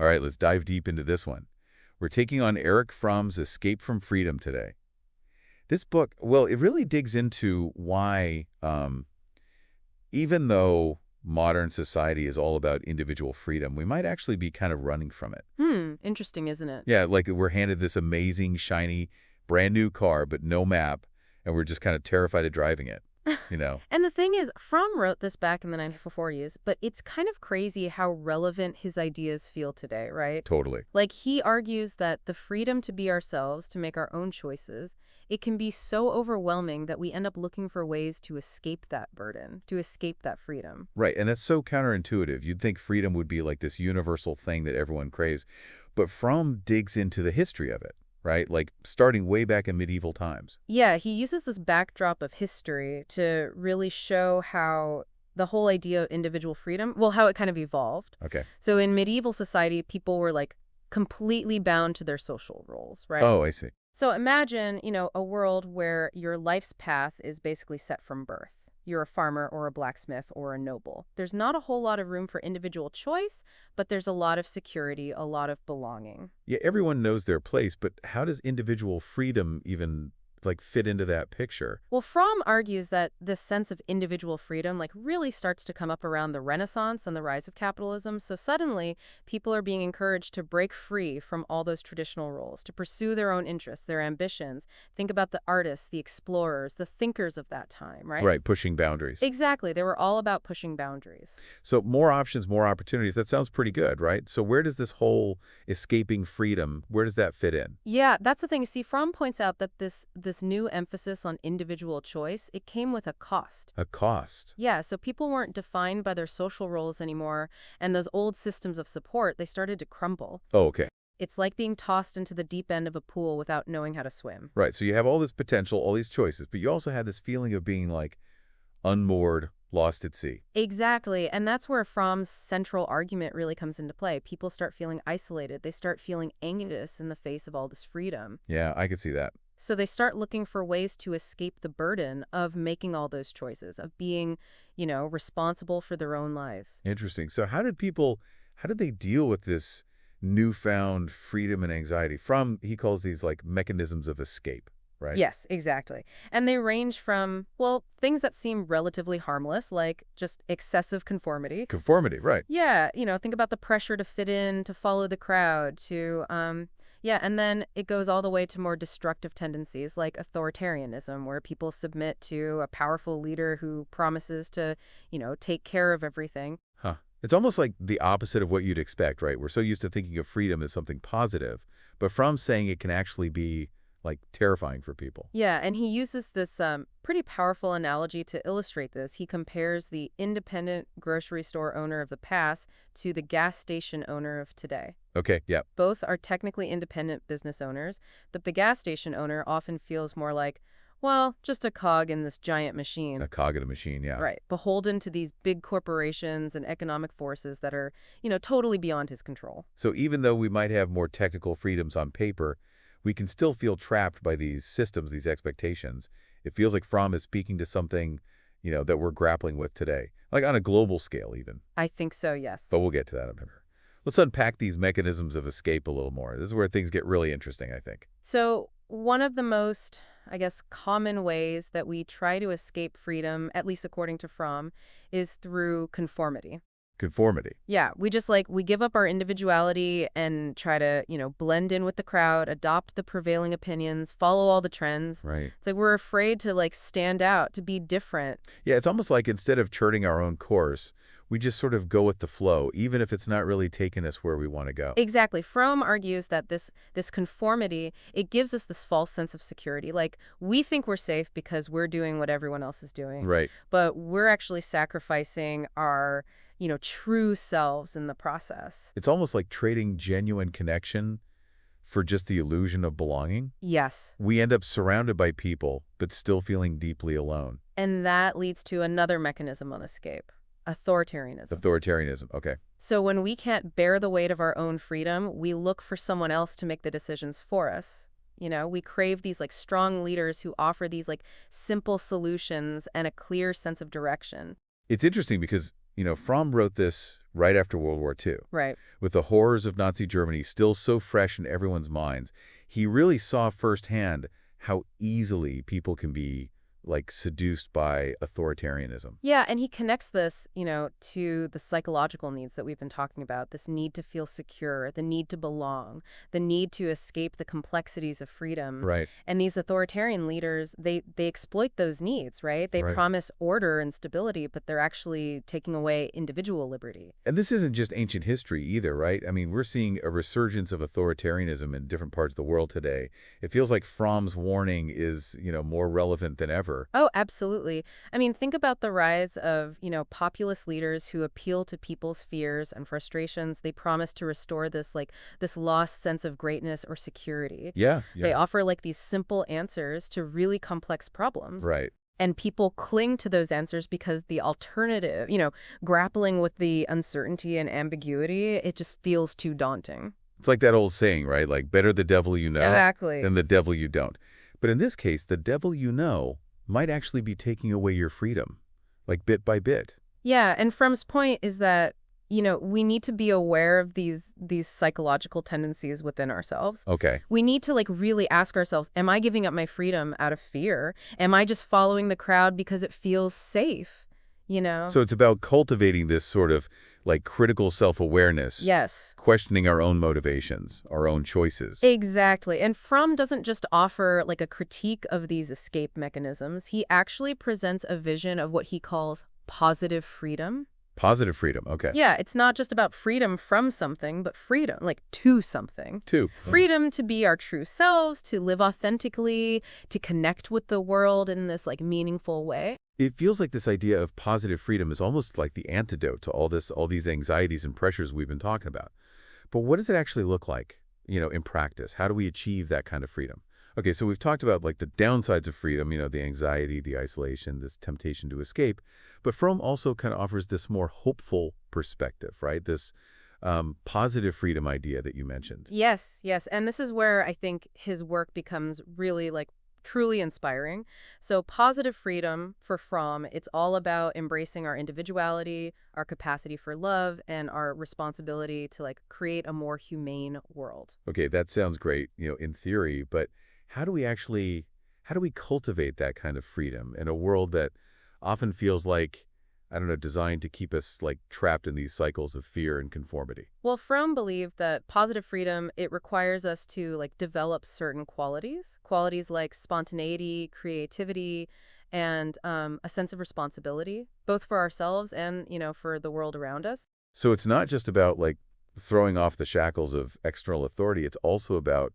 All right, let's dive deep into this one. We're taking on Erich Fromm's Escape from Freedom today. This book, well, it really digs into why, even though modern society is all about individual freedom, we might actually be kind of running from it. Interesting, isn't it? Yeah, like we're handed this amazing, shiny, brand new car, but no map, and we're just kind of terrified of driving it, you know? And the thing is, Fromm wrote this back in the 1940s, but it's kind of crazy how relevant his ideas feel today, right? Totally. Like, he argues that the freedom to be ourselves, to make our own choices, it can be so overwhelming that we end up looking for ways to escape that burden, to escape that freedom. Right, and that's so counterintuitive. You'd think freedom would be like this universal thing that everyone craves. But Fromm digs into the history of it, right? Like starting way back in medieval times. Yeah, he uses this backdrop of history to really show how the whole idea of individual freedom, well, how it kind of evolved. Okay. So in medieval society, people were like completely bound to their social roles, right? Oh, I see. So imagine, a world where your life's path is basically set from birth. You're a farmer or a blacksmith or a noble. There's not a whole lot of room for individual choice, but there's a lot of security, a lot of belonging. Yeah, everyone knows their place, but how does individual freedom even, like, fit into that picture? Well, Fromm argues that this sense of individual freedom really starts to come up around the Renaissance and the rise of capitalism. So suddenly, people are being encouraged to break free from all those traditional roles, to pursue their own interests, their ambitions. Think about the artists, the explorers, the thinkers of that time, right? Right, pushing boundaries. Exactly. They were all about pushing boundaries. So more options, more opportunities. That sounds pretty good, right? So where does this whole escaping freedom, where does that fit in? Yeah, that's the thing. See, Fromm points out that this new emphasis on individual choice, it came with a cost. A cost. Yeah, so people weren't defined by their social roles anymore, and those old systems of support, they started to crumble. Oh, okay. It's like being tossed into the deep end of a pool without knowing how to swim. Right, so you have all this potential, all these choices, but you also have this feeling of being, like, unmoored, lost at sea. Exactly, and that's where Fromm's central argument really comes into play. People start feeling isolated. They start feeling anxious in the face of all this freedom. Yeah, I could see that. So they start looking for ways to escape the burden of making all those choices, of being, responsible for their own lives. Interesting. So how did they deal with this newfound freedom and anxiety? He calls these like mechanisms of escape, right? Yes, exactly. And they range from, well, things that seem relatively harmless, like just excessive conformity. Conformity, right. Yeah, think about the pressure to fit in, to follow the crowd, yeah, and then it goes all the way to more destructive tendencies like authoritarianism, where people submit to a powerful leader who promises to, take care of everything. Huh. It's almost like the opposite of what you'd expect, right? We're so used to thinking of freedom as something positive, but Fromm's saying it can actually be like terrifying for people. Yeah, and he uses this pretty powerful analogy to illustrate this. He compares the independent grocery store owner of the past to the gas station owner of today. Okay, yeah. Both are technically independent business owners, but the gas station owner often feels more like, well, just a cog in this giant machine. A cog in a machine, yeah. Right, beholden to these big corporations and economic forces that are, totally beyond his control. So even though we might have more technical freedoms on paper, we can still feel trapped by these systems, these expectations. It feels like Fromm is speaking to something, that we're grappling with today, like on a global scale even. I think so, yes. But we'll get to that in a minute. Let's unpack these mechanisms of escape a little more. This is where things get really interesting, I think. So one of the most, common ways that we try to escape freedom, at least according to Fromm, is through conformity. Conformity. Yeah, we give up our individuality and try to, blend in with the crowd, adopt the prevailing opinions, follow all the trends. Right. It's like we're afraid to stand out, to be different. Yeah, it's almost like instead of charting our own course, we just sort of go with the flow, even if it's not really taking us where we want to go. Exactly. Fromm argues that this conformity, it gives us this false sense of security. Like, we think we're safe because we're doing what everyone else is doing. Right. But we're actually sacrificing our, true selves in the process. It's almost like trading genuine connection for just the illusion of belonging. Yes. We end up surrounded by people, but still feeling deeply alone. And that leads to another mechanism of escape. Authoritarianism. Authoritarianism, okay. So when we can't bear the weight of our own freedom, we look for someone else to make the decisions for us. We crave these strong leaders who offer these simple solutions and a clear sense of direction. It's interesting because Fromm wrote this right after World War II. Right. With the horrors of Nazi Germany still so fresh in everyone's minds, he really saw firsthand how easily people can be, like, seduced by authoritarianism. Yeah, and he connects this, to the psychological needs that we've been talking about, this need to feel secure, the need to belong, the need to escape the complexities of freedom. Right, And these authoritarian leaders, they exploit those needs, right? They right. promise order and stability, but they're actually taking away individual liberty. And this isn't just ancient history either, right? I mean, we're seeing a resurgence of authoritarianism in different parts of the world today. It feels like Fromm's warning is, more relevant than ever. Oh, absolutely. I mean, think about the rise of, populist leaders who appeal to people's fears and frustrations. They promise to restore this lost sense of greatness or security. Yeah, They yeah. offer like these simple answers to really complex problems. Right. And people cling to those answers because the alternative, grappling with the uncertainty and ambiguity, it just feels too daunting. It's like that old saying, right? Like, better the devil you know Exactly. than the devil you don't. But in this case, the devil you know might actually be taking away your freedom, like bit by bit. Yeah, and Fromm's point is that, we need to be aware of these psychological tendencies within ourselves. Okay. We need to like really ask ourselves, am I giving up my freedom out of fear? Am I just following the crowd because it feels safe? You know? So it's about cultivating this sort of like critical self-awareness, Yes. questioning our own motivations, our own choices. Exactly. And Fromm doesn't just offer like a critique of these escape mechanisms. He actually presents a vision of what he calls positive freedom. Positive freedom. Okay. Yeah, it's not just about freedom from something, but freedom, like to something. Two. Freedom to be our true selves, to live authentically, to connect with the world in this like meaningful way. It feels like this idea of positive freedom is almost like the antidote to all these anxieties and pressures we've been talking about. But what does it actually look like, in practice? How do we achieve that kind of freedom? Okay, so we've talked about like the downsides of freedom, the anxiety, the isolation, this temptation to escape. But Fromm also kind of offers this more hopeful perspective, right? This positive freedom idea that you mentioned. Yes, yes. And this is where I think his work becomes really like truly inspiring. So positive freedom for Fromm, it's all about embracing our individuality, our capacity for love, and our responsibility to like create a more humane world. Okay, that sounds great, in theory, but how do we cultivate that kind of freedom in a world that often feels like, I don't know, designed to keep us like trapped in these cycles of fear and conformity? Well, Fromm believed that positive freedom, it requires us to like develop certain qualities like spontaneity, creativity, and a sense of responsibility, both for ourselves and, for the world around us. So it's not just about like throwing off the shackles of external authority, it's also about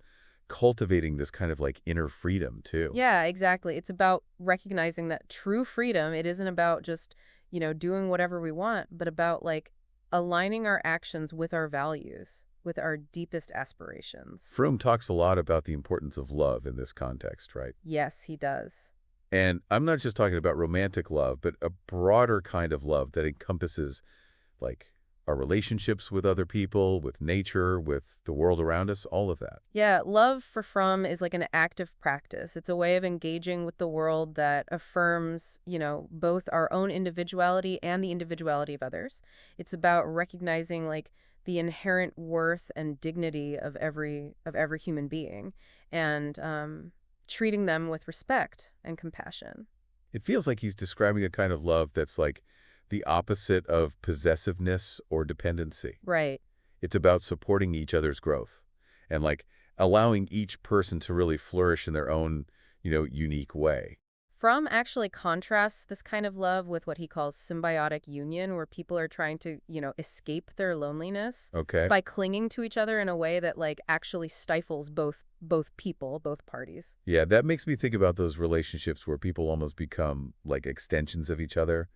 cultivating this kind of like inner freedom too. Yeah, exactly. It's about recognizing that true freedom, it isn't about just, doing whatever we want, but about like aligning our actions with our values, with our deepest aspirations. Fromm talks a lot about the importance of love in this context, right? Yes, he does. And I'm not just talking about romantic love, but a broader kind of love that encompasses like our relationships with other people, with nature, with the world around us, all of that. Yeah, love for Fromm is like an active practice. It's a way of engaging with the world that affirms, both our own individuality and the individuality of others. It's about recognizing like the inherent worth and dignity of every human being, and treating them with respect and compassion. It feels like he's describing a kind of love that's like the opposite of possessiveness or dependency. Right. It's about supporting each other's growth and like allowing each person to really flourish in their own, unique way. Fromm actually contrasts this kind of love with what he calls symbiotic union, where people are trying to, escape their loneliness Okay. by clinging to each other in a way that like actually stifles both people, both parties. Yeah, that makes me think about those relationships where people almost become like extensions of each other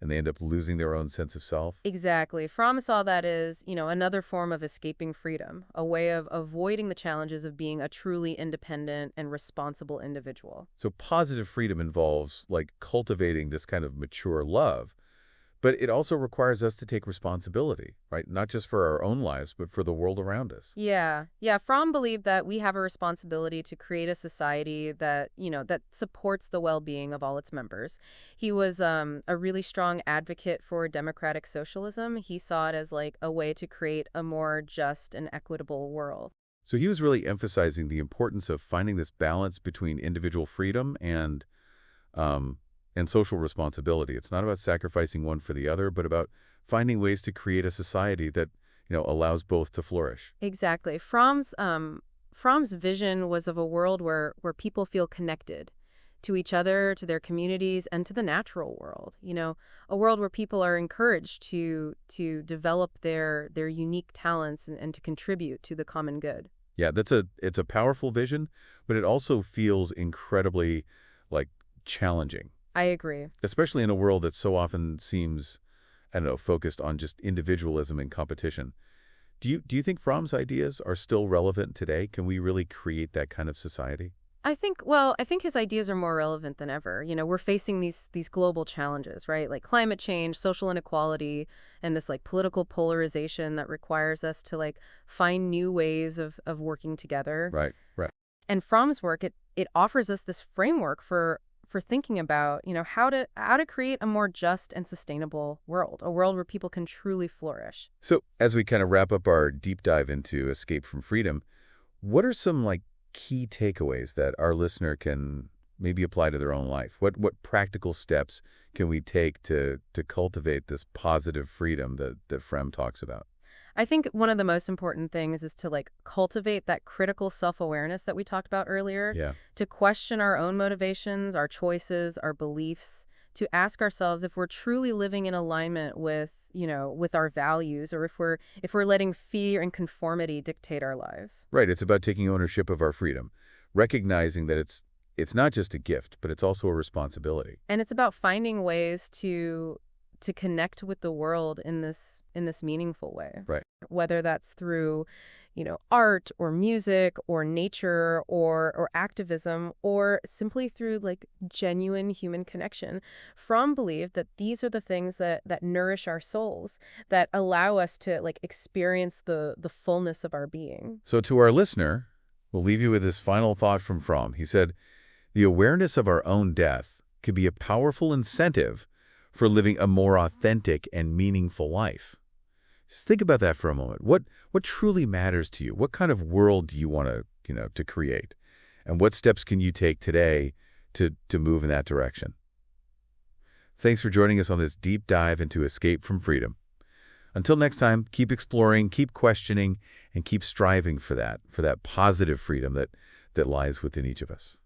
and they end up losing their own sense of self. Exactly. Fromm saw that as, another form of escaping freedom, a way of avoiding the challenges of being a truly independent and responsible individual. So positive freedom involves like cultivating this kind of mature love. But it also requires us to take responsibility, right? Not just for our own lives, but for the world around us. Yeah. Yeah. Fromm believed that we have a responsibility to create a society that, that supports the well-being of all its members. He was a really strong advocate for democratic socialism. He saw it as like a way to create a more just and equitable world. So he was really emphasizing the importance of finding this balance between individual freedom um, and social responsibility. It's not about sacrificing one for the other, but about finding ways to create a society that, allows both to flourish. Exactly. Fromm's vision was of a world where people feel connected to each other, to their communities, and to the natural world. A world where people are encouraged to develop their unique talents and to contribute to the common good. Yeah, it's a powerful vision, but it also feels incredibly like challenging, I agree. especially in a world that so often seems, I don't know, focused on just individualism and competition. Do you think Fromm's ideas are still relevant today? Can we really create that kind of society? I think his ideas are more relevant than ever. We're facing these global challenges, right? Like climate change, social inequality, and this like political polarization that requires us to like find new ways of working together. Right, right. And Fromm's work, it offers us this framework for thinking about, how to create a more just and sustainable world, a world where people can truly flourish. So as we kind of wrap up our deep dive into Escape from Freedom, what are some like key takeaways that our listener can maybe apply to their own life? What practical steps can we take to cultivate this positive freedom that Fromm talks about? I think one of the most important things is to like cultivate that critical self-awareness that we talked about earlier, Yeah. to question our own motivations, our choices, our beliefs, to ask ourselves if we're truly living in alignment with our values, or if we're letting fear and conformity dictate our lives. Right. It's about taking ownership of our freedom, recognizing that it's not just a gift, but it's also a responsibility. And it's about finding ways to connect with the world in this meaningful way. Right. Whether that's through, art or music or nature or activism, or simply through like genuine human connection. Fromm believed that these are the things that nourish our souls, that allow us to like experience the fullness of our being. So to our listener, we'll leave you with this final thought from Fromm. He said, the awareness of our own death could be a powerful incentive for living a more authentic and meaningful life. Just think about that for a moment. What truly matters to you? What kind of world do you want to create? And what steps can you take today to move in that direction? Thanks for joining us on this deep dive into Escape from Freedom. Until next time, keep exploring, keep questioning, and keep striving for that positive freedom that lies within each of us.